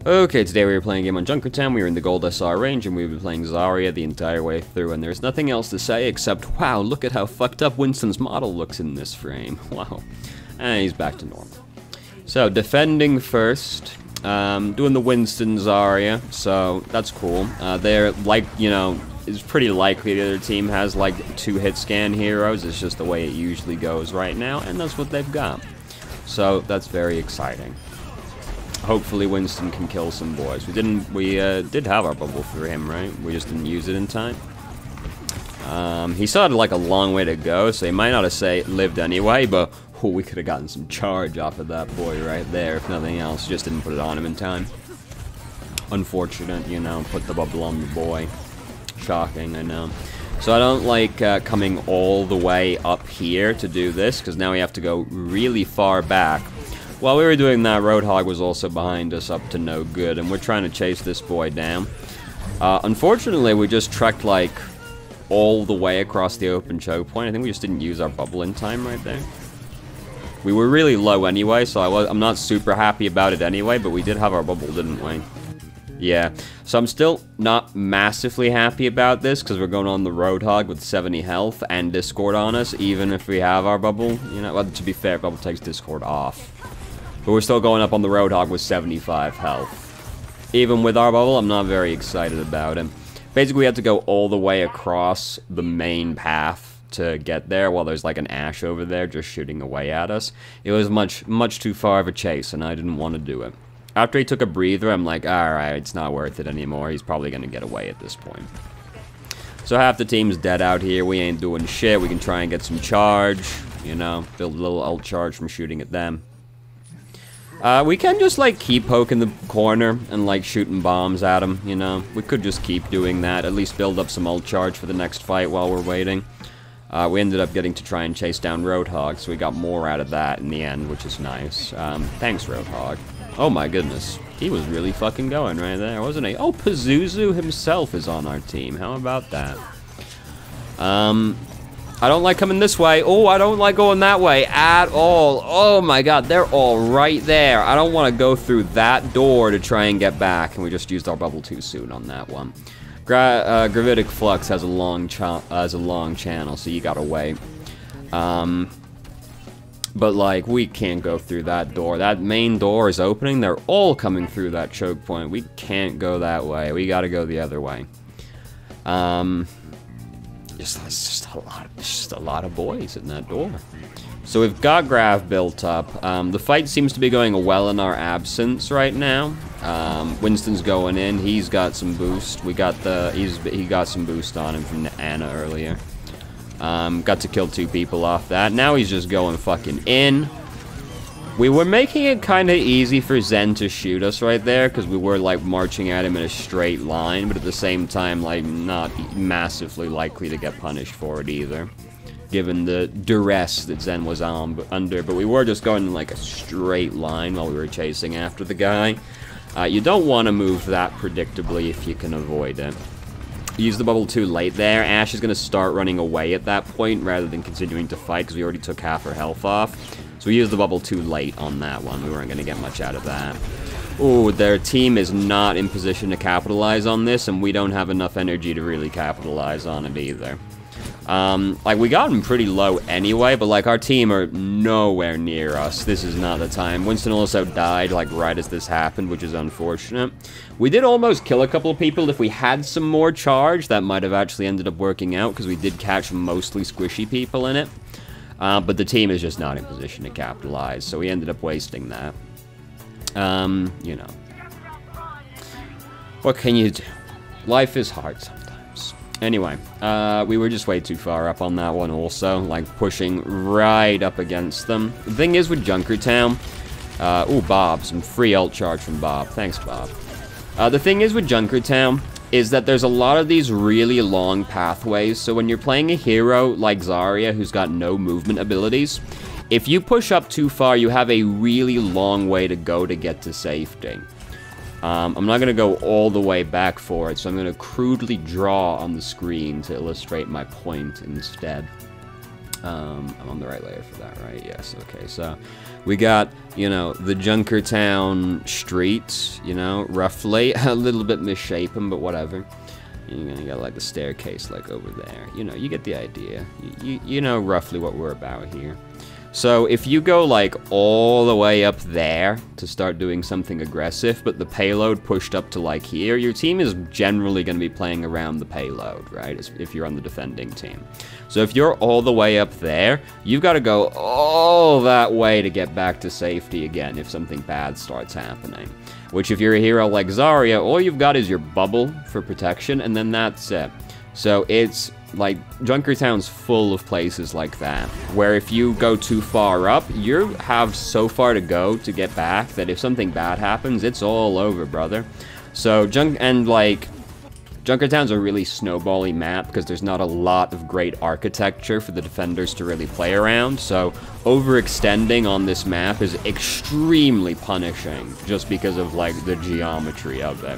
Okay, today we were playing a game on Junkertown. We were in the Gold SR range, and we were playing Zarya the entire way through, and there's nothing else to say except, wow, look at how fucked up Winston's model looks in this frame. Wow. And he's back to normal. So, defending first. Doing the Winston Zarya, so that's cool. They're, like, you know, it's pretty likely the other team has, like, 2 hit scan heroes. It's just the way it usually goes right now, and that's what they've got. So, that's very exciting. Hopefully Winston can kill some boys. We did have our bubble for him, right? We just didn't use it in time. He still had like a long way to go, so he might not have lived anyway, but oh, we could have gotten some charge off of that boy right there, if nothing else. Just didn't put it on him in time. Unfortunate, you know, put the bubble on the boy. Shocking, I know. So I don't like coming all the way up here to do this, because now we have to go really far back. While we were doing that, Roadhog was also behind us up to no good, and we're trying to chase this boy down. Unfortunately, we just trekked, like, all the way across the open choke point. I think we just didn't use our bubble in time right there. We were really low anyway, so I'm not super happy about it anyway, but we did have our bubble, didn't we? Yeah, so I'm still not massively happy about this, because we're going on the Roadhog with 70 health and Discord on us, even if we have our bubble. You know, well, to be fair, bubble takes Discord off. But we're still going up on the Roadhog with 75 health. Even with our bubble, I'm not very excited about it. Basically, we had to go all the way across the main path to get there, while there's like an Ash over there just shooting away at us. It was much too far of a chase, and I didn't want to do it. After he took a breather, I'm like, alright, it's not worth it anymore. He's probably going to get away at this point. So half the team's dead out here. We ain't doing shit. We can try and get some charge, you know, build a little ult charge from shooting at them. We can just, like, keep poking the corner and, like, shooting bombs at them, you know. We could just keep doing that, at least build up some ult charge for the next fight while we're waiting. We ended up getting to try and chase down Roadhog, so we got more out of that in the end, which is nice. Thanks, Roadhog. Oh my goodness. He was really fucking going right there, wasn't he? Oh, Pazuzu himself is on our team. How about that? I don't like coming this way. Oh, I don't like going that way at all. Oh my god, they're all right there. I don't want to go through that door to try and get back, and we just used our bubble too soon on that one. Gravitic Flux has a long channel, so you gotta wait. But, like, we can't go through that door. That main door is opening. They're all coming through that choke point. We can't go that way. We gotta go the other way. It's just a lot of boys in that door. So we've got Grav built up. The fight seems to be going well in our absence right now. Winston's going in. He's got some boost. He got some boost on him from Anna earlier. Got to kill 2 people off that. Now he's just going fucking in. We were making it kind of easy for Zen to shoot us right there, because we were, like, marching at him in a straight line, but at the same time, like, not massively likely to get punished for it either, given the duress that Zen was under. But we were just going in, like, a straight line while we were chasing after the guy. You don't want to move that predictably if you can avoid it. Use the bubble too late there. Ash is going to start running away at that point rather than continuing to fight, because we already took half her health off. So we used the bubble too late on that one. We weren't going to get much out of that. Ooh, their team is not in position to capitalize on this, and we don't have enough energy to really capitalize on it either. Like, we got them pretty low anyway, but, like, our team are nowhere near us. This is not the time. Winston also died, like, right as this happened, which is unfortunate. We did almost kill a couple of people. If we had some more charge, that might have actually ended up working out, because we did catch mostly squishy people in it. But the team is just not in position to capitalize, so we ended up wasting that. You know. What can you do? Life is hard sometimes. Anyway, we were just way too far up on that one also, like pushing right up against them. The thing is with Junkertown, ooh, Bob, some free ult charge from Bob. Thanks, Bob. The thing is with Junkertown is that there's a lot of these really long pathways, so when you're playing a hero like Zarya who's got no movement abilities, if you push up too far, you have a really long way to go to get to safety. I'm not going to go all the way back for it, so I'm going to crudely draw on the screen to illustrate my point instead. I'm on the right layer for that, right? Yes, okay, so we got, you know, the Junkertown streets, you know, roughly. A little bit misshapen, but whatever. You're gonna get, like, the staircase, like, over there. You know, you get the idea. You know roughly what we're about here. So, if you go, like, all the way up there to start doing something aggressive, but the payload pushed up to, like, here, your team is generally going to be playing around the payload, right, if you're on the defending team. So, if you're all the way up there, you've got to go all that way to get back to safety again if something bad starts happening. Which, if you're a hero like Zarya, all you've got is your bubble for protection, and then that's it. So, it's... like, Junkertown's full of places like that, where if you go too far up, you have so far to go to get back that if something bad happens, it's all over, brother. So, Junkertown's a really snowbally map because there's not a lot of great architecture for the defenders to really play around, so overextending on this map is extremely punishing just because of, like, the geometry of it.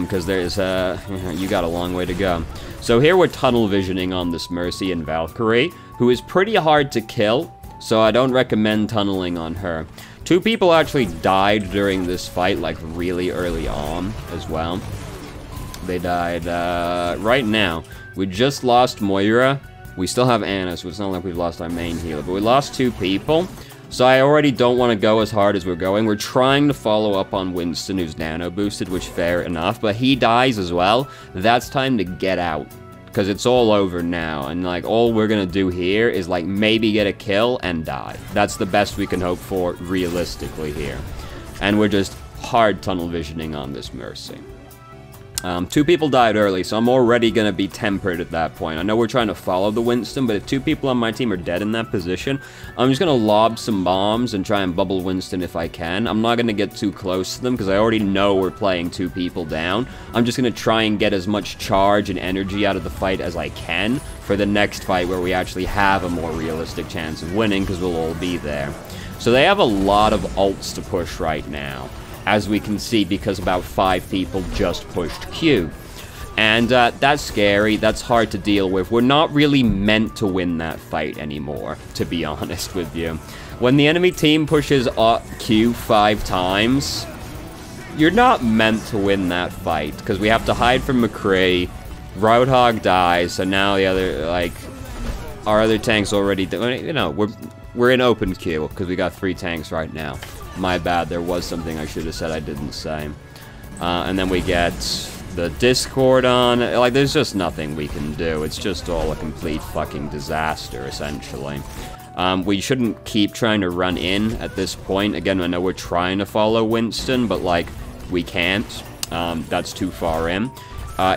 Because there's, you got a long way to go. So here we're tunnel visioning on this Mercy and Valkyrie, who is pretty hard to kill, so I don't recommend tunneling on her. 2 people actually died during this fight, like, really early on as well. They died, right now. We just lost Moira. We still have Anna, so it's not like we've lost our main healer, but we lost 2 people. So I already don't want to go as hard as we're going. We're trying to follow up on Winston, who's nano boosted, which fair enough, but he dies as well. That's time to get out, because it's all over now, and like all we're gonna do here is like maybe get a kill and die. That's the best we can hope for realistically here. And we're just hard tunnel visioning on this Mercy. 2 people died early, so I'm already going to be tempered at that point. I know we're trying to follow the Winston, but if 2 people on my team are dead in that position, I'm just going to lob some bombs and try and bubble Winston if I can. I'm not going to get too close to them because I already know we're playing 2 people down. I'm just going to try and get as much charge and energy out of the fight as I can for the next fight where we actually have a more realistic chance of winning because we'll all be there. So they have a lot of ults to push right now, as we can see, because about 5 people just pushed Q. And that's scary, that's hard to deal with. We're not really meant to win that fight anymore, to be honest with you. When the enemy team pushes Q 5 times, you're not meant to win that fight, because we have to hide from McCree, Roadhog dies, so now the other, like, our other tanks already, you know, we're in open queue, because we got 3 tanks right now. My bad, there was something I should have said I didn't say. And then we get the Discord on. Like, there's just nothing we can do. It's just all a complete fucking disaster, essentially. We shouldn't keep trying to run in at this point. Again, I know we're trying to follow Winston, but, like, we can't. That's too far in.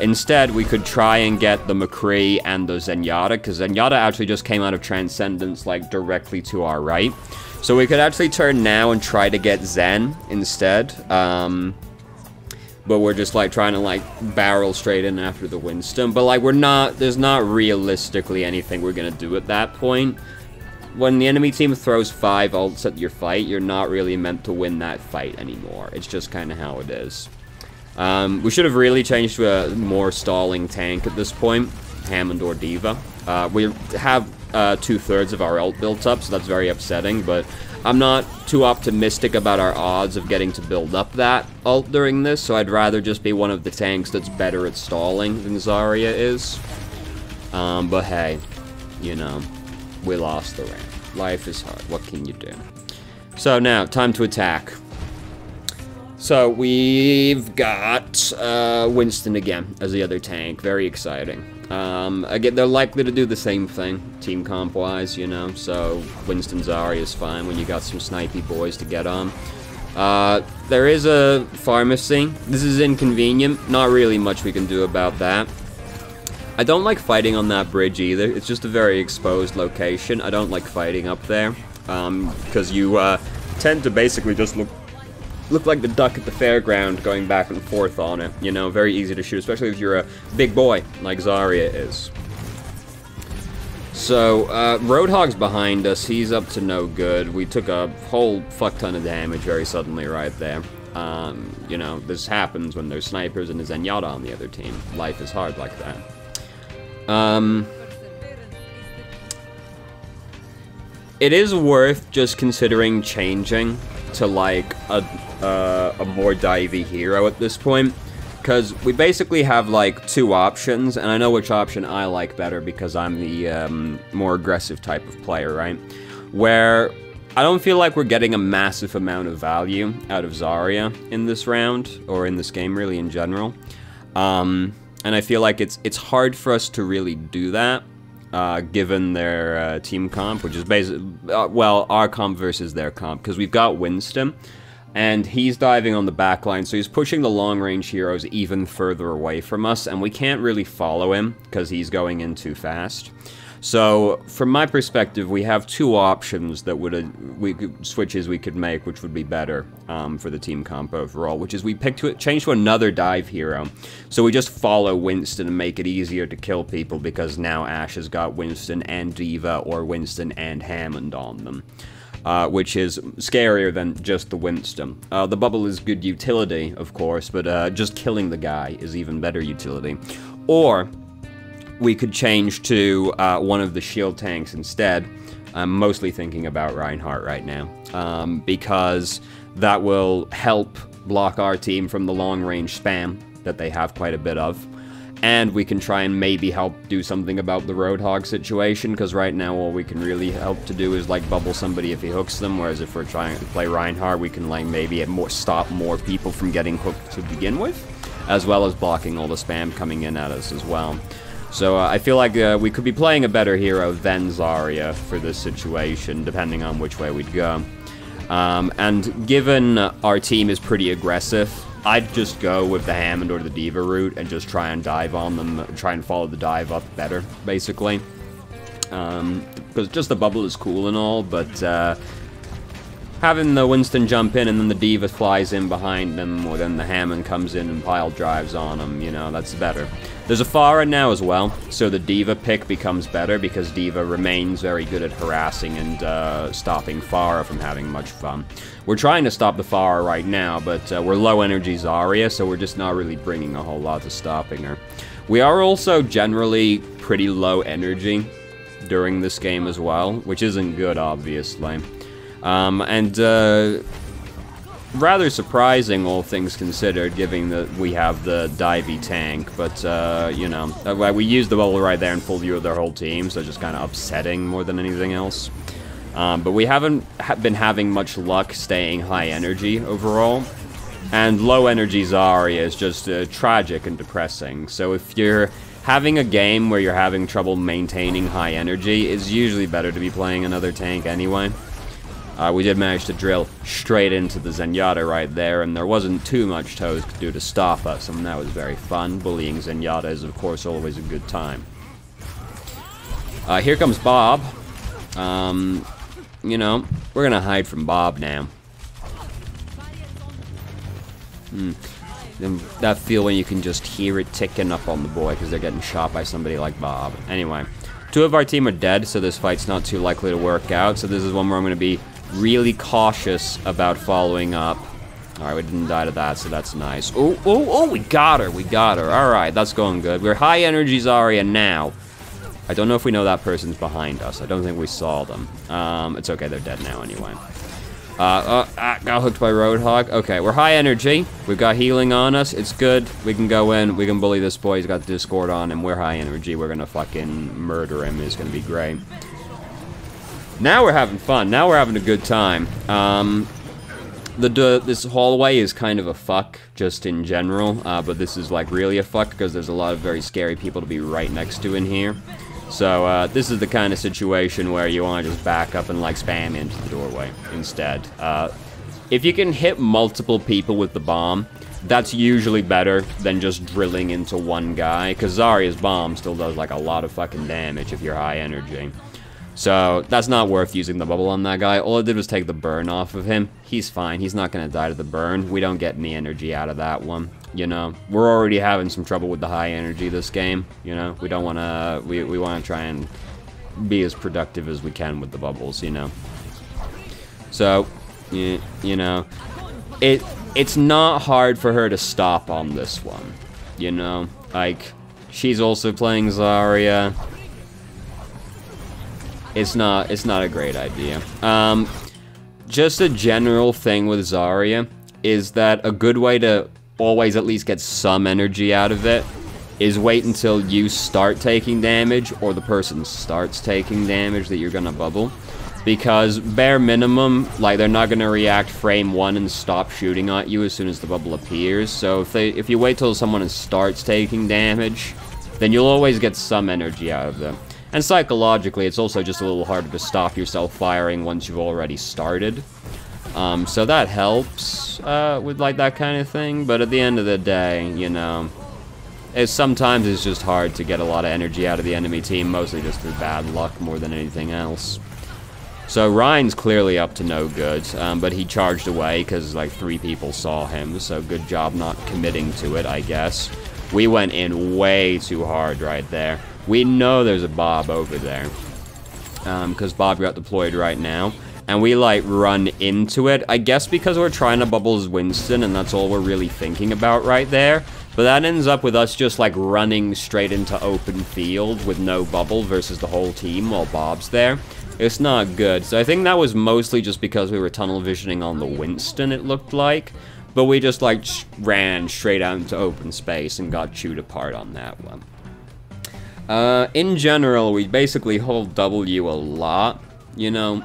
Instead, we could try and get the McCree and the Zenyatta, because Zenyatta actually just came out of Transcendence, like, directly to our right. So we could actually turn now and try to get Zen instead. But we're just, like, trying to, like, barrel straight in after the Winston. But, like, there's not realistically anything we're gonna do at that point. When the enemy team throws 5 ults at your fight, you're not really meant to win that fight anymore. It's just kind of how it is. We should have really changed to a more stalling tank at this point, Hammond or Diva. We have 2/3 of our ult built up, so that's very upsetting, but I'm not too optimistic about our odds of getting to build up that ult during this, so I'd rather just be one of the tanks that's better at stalling than Zarya is. But hey, you know, we lost the rank. Life is hard, what can you do? So now, time to attack. So we've got Winston again as the other tank, very exciting. Again, they're likely to do the same thing, team comp-wise, you know, so Winston Zarya is fine when you got some snipey boys to get on. There is a pharmacy. This is inconvenient, not really much we can do about that. I don't like fighting on that bridge either, it's just a very exposed location. I don't like fighting up there, because you tend to basically just look like the duck at the fairground going back and forth on it, you know, very easy to shoot, especially if you're a big boy like Zarya is. So, Roadhog's behind us, he's up to no good. We took a whole fuck ton of damage very suddenly right there. You know, this happens when there's snipers and a Zenyatta on the other team. Life is hard like that. it is worth just considering changing to, like, a more divey hero at this point. Because we basically have, like, 2 options, and I know which option I like better because I'm the more aggressive type of player, right? Where I don't feel like we're getting a massive amount of value out of Zarya in this round, or in this game, really, in general. And I feel like it's hard for us to really do that, given their team comp, which is basically, well, our comp versus their comp, because we've got Winston, and he's diving on the back line, so he's pushing the long-range heroes even further away from us, and we can't really follow him, because he's going in too fast. So, from my perspective, we have 2 options that switches we could make, which would be better for the team comp overall, which is we change to another dive hero. So we just follow Winston and make it easier to kill people, because now Ashe has got Winston and D.Va, or Winston and Hammond on them. Which is scarier than just the Winston. The bubble is good utility, of course, but just killing the guy is even better utility. Or we could change to one of the shield tanks instead. I'm mostly thinking about Reinhardt right now, because that will help block our team from the long-range spam that they have quite a bit of. And we can try and maybe help do something about the Roadhog situation, because right now all we can really help to do is, like, bubble somebody if he hooks them, whereas if we're trying to play Reinhardt, we can, like, maybe stop more people from getting hooked to begin with, as well as blocking all the spam coming in at us as well. So I feel like we could be playing a better hero than Zarya for this situation, depending on which way we'd go. And given our team is pretty aggressive, I'd just go with the Hammond or the D.Va route and just try and dive on them, try and follow the dive up better, basically. Because just the bubble is cool and all, but having the Winston jump in and then the D.Va flies in behind them, or then the Hammond comes in and pile drives on them, you know, that's better. There's a Pharah now as well, so the D.Va pick becomes better because D.Va remains very good at harassing and stopping Pharah from having much fun. We're trying to stop the Pharah right now, but we're low energy Zarya, so we're just not really bringing a whole lot to stopping her. We are also generally pretty low energy during this game as well, which isn't good, obviously. Rather surprising, all things considered, given that we have the divey tank, but, you know, we used the bubble right there in full view of their whole team, so just kind of upsetting more than anything else. But we haven't been having much luck staying high energy overall, and low energy Zarya is just tragic and depressing. So if you're having a game where you're having trouble maintaining high energy, it's usually better to be playing another tank anyway. We did manage to drill straight into the Zenyatta right there, and there wasn't too much Toes could do to stop us, and that was very fun. Bullying Zenyatta is, of course, always a good time. Here comes Bob. You know, we're gonna hide from Bob now. That feel when you can just hear it ticking up on the boy because they're getting shot by somebody like Bob. Anyway, 2 of our team are dead, so this fight's not too likely to work out, so this is one where I'm gonna be really cautious about following up. Alright, we didn't die to that, so that's nice. Oh, we got her, Alright, that's going good. We're high energy Zarya now. I don't know if we know that person's behind us. I don't think we saw them. It's okay, they're dead now anyway. Got hooked by Roadhog. Okay, we're high energy. We've got healing on us. It's good. We can go in. We can bully this boy. He's got Discord on him. We're high energy. We're gonna fucking murder him. It's gonna be great. Now we're having fun. Now we're having a good time. This hallway is kind of a fuck, just in general. But this is, like, really a fuck, because there's a lot of very scary people to be right next to in here. So, this is the kind of situation where you want to just back up and, like, spam into the doorway instead. If you can hit multiple people with the bomb, that's usually better than just drilling into one guy, because Zarya's bomb still does, like, a lot of fucking damage if you're high energy. So, that's not worth using the bubble on that guy. All it did was take the burn off of him. He's fine. He's not gonna die to the burn. We don't get any energy out of that one. You know, we're already having some trouble with the high energy this game. You know, we don't wanna... We wanna try and be as productive as we can with the bubbles, you know. So, you know, it's not hard for her to stop on this one. You know, like, she's also playing Zarya. it's not a great idea. Just a general thing with Zarya is that a good way to always at least get some energy out of it is wait until you start taking damage or the person starts taking damage that you're gonna bubble. Because bare minimum, like, they're not gonna react frame 1 and stop shooting at you as soon as the bubble appears. So if you wait till someone starts taking damage, then you'll always get some energy out of them. And psychologically, it's also just a little harder to stop yourself firing once you've already started. So that helps with, like, that kind of thing. But at the end of the day, you know, sometimes it's just hard to get a lot of energy out of the enemy team, mostly just through bad luck more than anything else. So Ryan's clearly up to no good, but he charged away because, like, 3 people saw him, so good job not committing to it, I guess. We went in way too hard right there. We know there's a Bob over there, because Bob got deployed right now, and we, like, run into it. I guess because we're trying to bubble Winston, and that's all we're really thinking about right there. But that ends up with us just, like, running straight into open field with no bubble versus the whole team while Bob's there. It's not good. So I think that was mostly just because we were tunnel visioning on the Winston, it looked like. But we just, like, ran straight out into open space and got chewed apart on that one. In general, we basically hold W a lot, you know.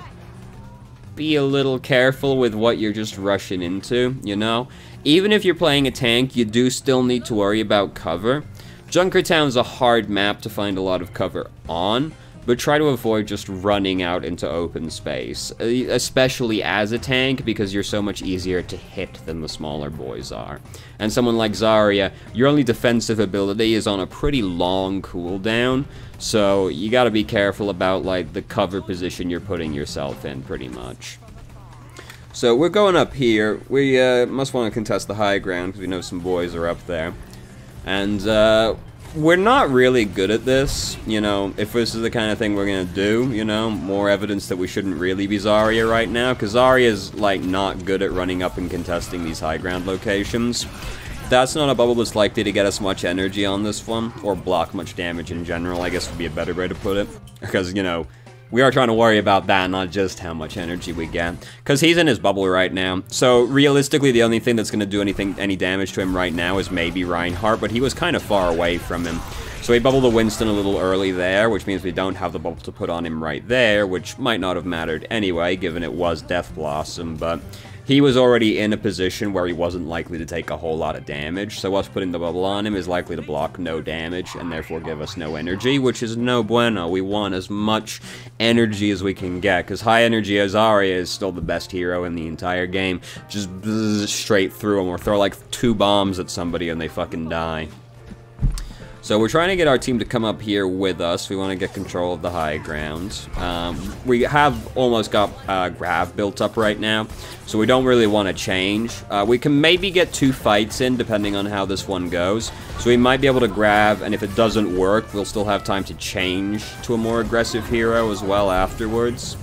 Be a little careful with what you're just rushing into, you know. Even if you're playing a tank, you do still need to worry about cover. Junkertown's a hard map to find a lot of cover on, but try to avoid just running out into open space, especially as a tank, because you're so much easier to hit than the smaller boys are. And someone like Zarya, your only defensive ability is on a pretty long cooldown, so you gotta be careful about, like, the cover position you're putting yourself in, pretty much. So we're going up here. We must want to contest the high ground, because we know some boys are up there. And, we're not really good at this, you know, if this is the kind of thing we're gonna do, you know, more evidence that we shouldn't really be Zarya right now, because Zarya's, like, not good at running up and contesting these high ground locations. That's not a bubble that's likely to get us much energy on this one, or block much damage in general, I guess would be a better way to put it, because, you know, we are trying to worry about that, not just how much energy we get. Because he's in his bubble right now. So, realistically, the only thing that's going to do any damage to him right now is maybe Reinhardt, but he was kind of far away from him. So we bubbled the Winston a little early there, which means we don't have the bubble to put on him right there, which might not have mattered anyway, given it was Death Blossom, but he was already in a position where he wasn't likely to take a whole lot of damage, so us putting the bubble on him is likely to block no damage, and therefore give us no energy, which is no bueno. We want as much energy as we can get, because high energy Zarya is still the best hero in the entire game. Just straight through them, or throw like 2 bombs at somebody and they fucking die. So we're trying to get our team to come up here with us. We want to get control of the high ground. We have almost got Grav built up right now, so we don't really want to change. We can maybe get 2 fights in, depending on how this one goes. So we might be able to Grav, and if it doesn't work, we'll still have time to change to a more aggressive hero as well afterwards.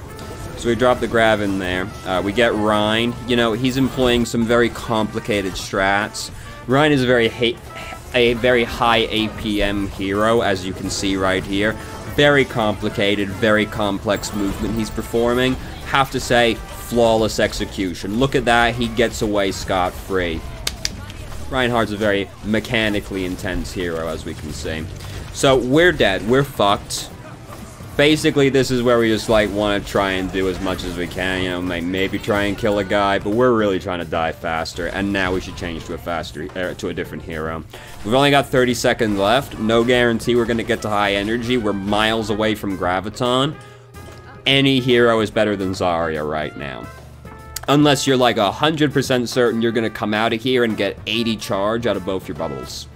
So we drop the Grav in there. We get Rhine. You know, he's employing some very complicated strats. Rhine is a very high APM hero, as you can see right here. Very complicated, very complex movement he's performing. Have to say, flawless execution. Look at that, he gets away scot-free. Reinhardt's a very mechanically intense hero, as we can see. So, we're dead. We're fucked. Basically, this is where we just, like, want to try and do as much as we can, you know, maybe try and kill a guy, but we're really trying to die faster, and now we should change to a different hero. We've only got 30 seconds left, no guarantee we're going to get to high energy, we're miles away from Graviton. Any hero is better than Zarya right now. Unless you're, like, 100% certain you're going to come out of here and get 80 charge out of both your bubbles.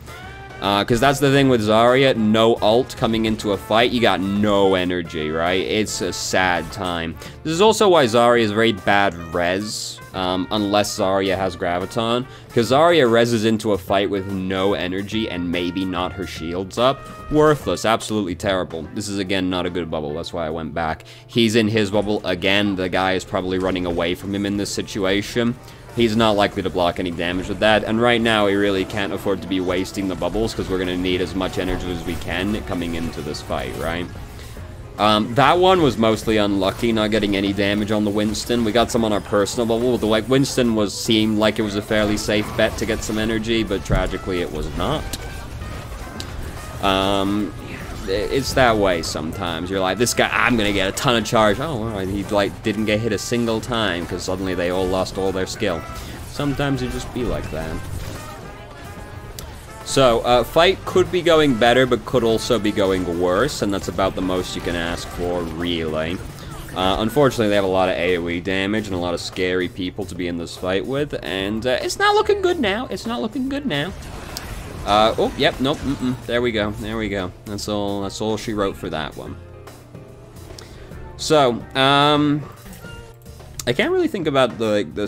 Because that's the thing with Zarya, no ult coming into a fight, you got no energy, right? It's a sad time. This is also why Zarya is very bad res, unless Zarya has Graviton. Because Zarya reses into a fight with no energy and maybe not her shields up. Worthless, absolutely terrible. This is, again, not a good bubble, that's why I went back. He's in his bubble again, the guy is probably running away from him in this situation. He's not likely to block any damage with that, and right now we really can't afford to be wasting the bubbles because we're going to need as much energy as we can coming into this fight, right? That one was mostly unlucky, not getting any damage on the Winston. We got some on our personal bubble. The Winston seemed like it was a fairly safe bet to get some energy, but tragically it was not. It's that way sometimes. You're like, this guy, I'm gonna get a ton of charge. Oh, well, he didn't get hit a single time because suddenly they all lost all their skill. Sometimes it just be like that. So, fight could be going better, but could also be going worse, and that's about the most you can ask for, really. Unfortunately, they have a lot of AoE damage and a lot of scary people to be in this fight with, and it's not looking good now. It's not looking good now. Oh, yep, nope, there we go, there we go. That's all she wrote for that one. So, I can't really think about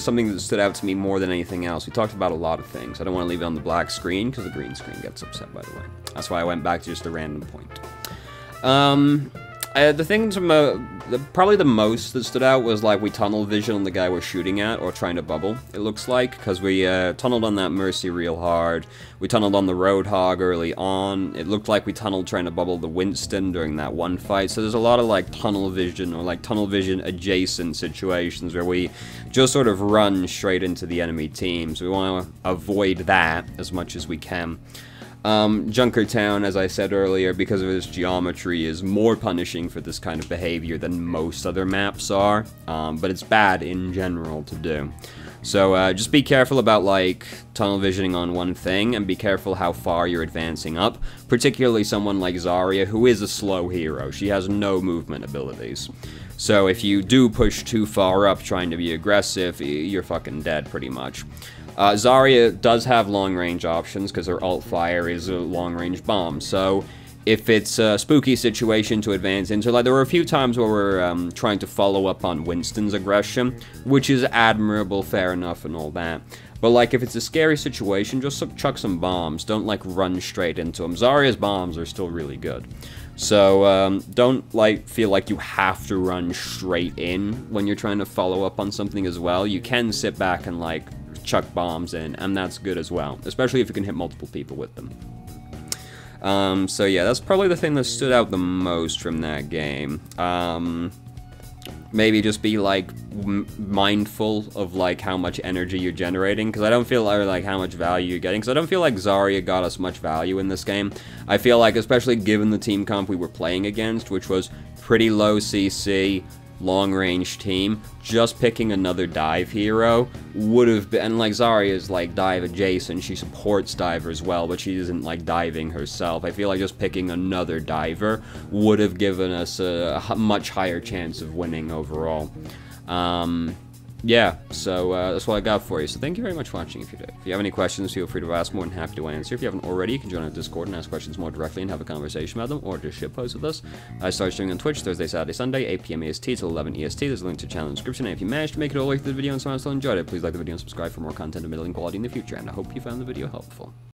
something that stood out to me more than anything else. We talked about a lot of things. I don't want to leave it on the black screen, because the green screen gets upset, by the way. That's why I went back to just a random point. The things probably the most that stood out was like we tunnel vision on the guy we're shooting at or trying to bubble, it looks like, because we tunneled on that Mercy real hard. We tunneled on the Roadhog early on. It looked like we tunneled trying to bubble the Winston during that one fight. So there's a lot of like tunnel vision or like tunnel vision adjacent situations where we just sort of run straight into the enemy team. So we want to avoid that as much as we can. Junkertown, as I said earlier, because of its geometry, is more punishing for this kind of behavior than most other maps are, but it's bad in general to do. So just be careful about like tunnel visioning on one thing, and be careful how far you're advancing up, particularly someone like Zarya, who is a slow hero. She has no movement abilities. So if you do push too far up trying to be aggressive, you're fucking dead pretty much. Zarya does have long-range options because her alt fire is a long-range bomb, so if it's a spooky situation to advance into, like there were a few times where we're trying to follow up on Winston's aggression, which is admirable, fair enough, and all that. But like if it's a scary situation, just chuck some bombs. Don't like run straight into them. Zarya's bombs are still really good. So don't like feel like you have to run straight in when you're trying to follow up on something as well. You can sit back and like chuck bombs in, and that's good as well, especially if you can hit multiple people with them. So yeah, that's probably the thing that stood out the most from that game. Maybe just be like mindful of like how much energy you're generating, because I don't feel like how much value you're getting, because I don't feel like Zarya got us much value in this game. I feel like, especially given the team comp we were playing against, which was pretty low CC, long-range team, just picking another dive hero would have been, and like Zarya is like dive adjacent, she supports diver as well, but she isn't like diving herself. I feel like just picking another diver would have given us a much higher chance of winning overall. Yeah, so that's what I got for you. So thank you very much for watching if you did. If you have any questions, feel free to ask, more than happy to answer. If you haven't already, you can join our Discord and ask questions more directly and have a conversation about them, or just shitpost with us. I start streaming on Twitch Thursday, Saturday, Sunday, 8 PM EST till 11 EST. There's a link to the channel in the description, and if you managed to make it all the way through the video and somehow still enjoyed it, please like the video and subscribe for more content of middling quality in the future, and I hope you found the video helpful.